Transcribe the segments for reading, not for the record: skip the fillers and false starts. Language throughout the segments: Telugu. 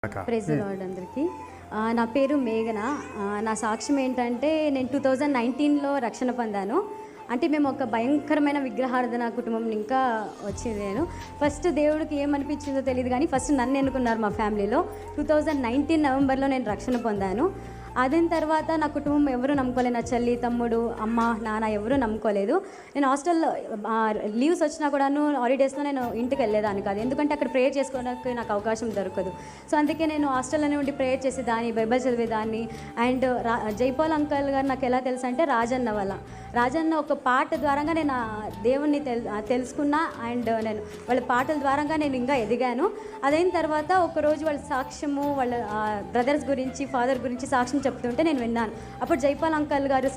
ప్రైజ్ ది లార్డ్ అందరికీ. నా పేరు మేఘన. నా సాక్ష్యం ఏంటంటే నేను 2019లో రక్షణ పొందాను. అంటే మేము ఒక భయంకరమైన విగ్రహారాధన కుటుంబం ఇంకా వచ్చింది. నేను ఫస్ట్ దేవుడికి ఏమనిపించిందో తెలియదు కానీ ఫస్ట్ నన్ను ఎన్నుకున్నారు మా ఫ్యామిలీలో. 2019 నవంబర్లో నేను రక్షణ పొందాను. అదిన తర్వాత నా కుటుంబం ఎవరు నమ్ముకోలేదు. నా చెల్లి, తమ్ముడు, అమ్మ, నాన్న ఎవరు నమ్ముకోలేదు. నేను హాస్టల్లో లీవ్స్ వచ్చినా కూడాను హాలిడేస్లో నేను ఇంటికి వెళ్ళేదాన్ని కాదు, ఎందుకంటే అక్కడ ప్రేయర్ చేసుకోవడానికి నాకు అవకాశం దొరకదు. సో అందుకే నేను హాస్టల్లోనే ఉండి ప్రేయర్ చేసేదాన్ని, బైబిల్ చదివేదాన్ని. అండ్ జైపాల్ అంకల్ గారు నాకు ఎలా తెలుసు అంటే రాజన్న ఒక పాట ద్వారంగా నేను దేవుణ్ణి తెలుసుకున్నా. అండ్ నేను వాళ్ళ పాటల ద్వారంగా నేను ఇంకా ఎదిగాను. అదైన తర్వాత ఒకరోజు వాళ్ళ సాక్ష్యము, వాళ్ళ బ్రదర్స్ గురించి, ఫాదర్ గురించి సాక్ష్యం చెప్తుంటే నేను విన్నాను. అప్పుడు జైపాల్ అంకల్ గారు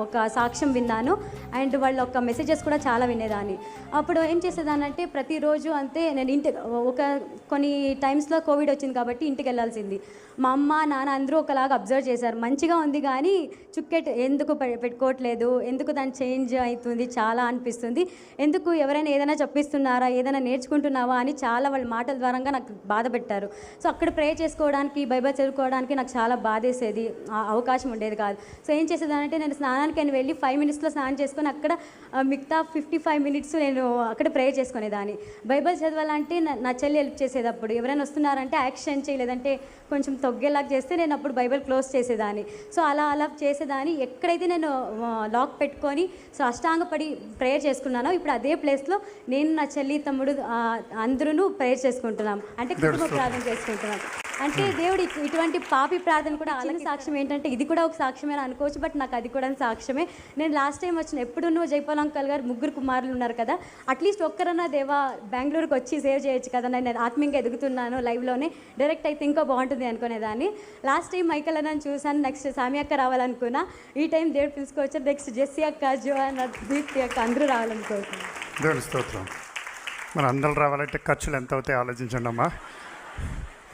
ఒక సాక్ష్యం విన్నాను. అండ్ వాళ్ళ ఒక మెసేజెస్ కూడా చాలా వినేదాన్ని. అప్పుడు ఏం చేసేదానంటే ప్రతిరోజు అంతే నేను కొన్ని టైమ్స్లో కోవిడ్ వచ్చింది కాబట్టి ఇంటికి వెళ్ళాల్సింది. మా అమ్మ, నాన్న అందరూ ఒకలాగా అబ్జర్వ్ చేశారు. మంచిగా ఉంది కానీ చుక్కెట్ ఎందుకు పెట్టుకోవట్లేదు, ఎందుకు దాన్ని చేంజ్ అవుతుంది, చాలా అనిపిస్తుంది, ఎందుకు ఎవరైనా ఏదైనా చెప్పిస్తున్నారా, ఏదైనా నేర్చుకుంటున్నావా అని చాలా వాళ్ళ మాటల ద్వారంగా నాకు బాధ పెట్టారు. సో అక్కడ ప్రే చేసుకోవడానికి, బైబిల్ చదువుకోవడానికి నాకు చాలా బాధేసేది, అవకాశం ఉండేది కాదు. సో ఏం చేసేదానంటే నేను స్నానానికి అని వెళ్ళి 5 మినిట్స్లో స్నానం చేసుకొని అక్కడ మిగతా 55 మినిట్స్ నేను అక్కడ ప్రే చేసుకునేదాన్ని. బైబిల్ చదవాలంటే నా చెల్లి హెల్ప్ చేసేది. అప్పుడు ఎవరైనా వస్తున్నారంటే యాక్షన్ చేయలేదంటే కొంచెం తొగ్గేలాగా చేస్తే నేను అప్పుడు బైబిల్ క్లోజ్ చేసేదాన్ని. సో అలా చేసేదాన్ని. ఎక్కడైతే నేను లాక్ పెట్టుకొని సో అష్టాంగపడి ప్రేయర్ చేసుకున్నానో ఇప్పుడు అదే ప్లేస్లో నేను, నా చెల్లి, తమ్ముడు అందరూ ప్రేయర్ చేసుకుంటున్నాం, అంటే కుటుంబ ప్రార్థన చేసుకుంటున్నాం. అంటే దేవుడు ఇటువంటి పాపి ప్రార్థన కూడా అలాగే సాక్ష్యం ఏంటంటే ఇది కూడా ఒక సాక్ష్యమే అనుకోవచ్చు, బట్ నాకు అది కూడా సాక్ష్యమే. నేను లాస్ట్ టైం ఎప్పుడు జైపాల్ అంకల్ గారు 3 కుమారులు ఉన్నారు కదా, అట్లీస్ట్ ఒక్కరన్నా దేవా బెంగళూరుకి వచ్చి సేవ్ చేయొచ్చు కదా, నేను ఆత్మీయంగా ఎదుగుతున్నాను లైవ్లోనే, డైరెక్ట్ అయితే ఇంకా బాగుంటుంది అనుకునేదాన్ని. లాస్ట్ టైం మైకల్ అన్నని చూసాను, నెక్స్ట్ సామి అక్క రావాలనుకున్నా. ఈ టైం దేవుడు పిలుచుకోవచ్చు, నెక్స్ట్ జెస్సీ అక్క, జోన్, దీప్తి అక్క అందరూ రావాలనుకోవచ్చు. దేవుని స్తోత్రం. మరి అందరూ రావాలంటే ఖర్చులు ఎంత అవుతాయి ఆలోచించండి అమ్మా.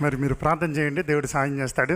మరి మీరు ప్రార్థన చేయండి, దేవుడు సాయం చేస్తాడు.